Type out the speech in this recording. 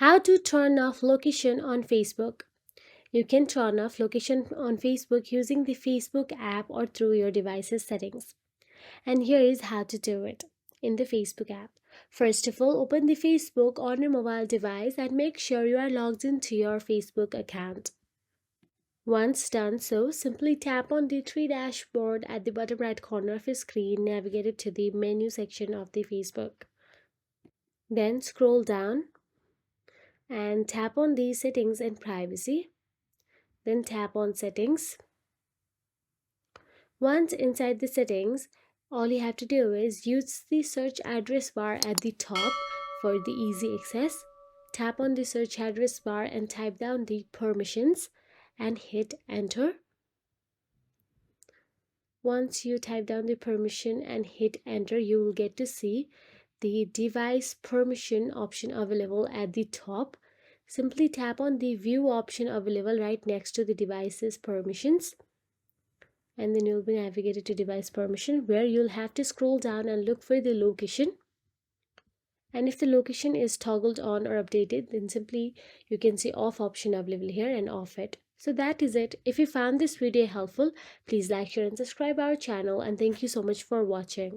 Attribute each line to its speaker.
Speaker 1: How to turn off location on Facebook. You can turn off location on Facebook using the Facebook app or through your device's settings. And here is how to do it in the Facebook app. First of all, open the Facebook on your mobile device and make sure you are logged into your Facebook account. Once done so, simply tap on the three dashboard at the bottom right corner of your screen, navigate it to the menu section of the Facebook. Then scroll down and tap on the settings and privacy. Then tap on settings. Once inside the settings, all you have to do is use the search address bar at the top for the easy access. Tap on the search address bar and type down the permissions and hit enter. Once you type down the permission and hit enter, you will get to see the device permission option available at the top. Simply tap on the view option available right next to the device's permissions, and then you'll be navigated to device permission, where you'll have to scroll down and look for the location. And if the location is toggled on or updated, then simply you can see off option available here and off it. So that is it. If you found this video helpful, please like, share and subscribe our channel, and thank you so much for watching.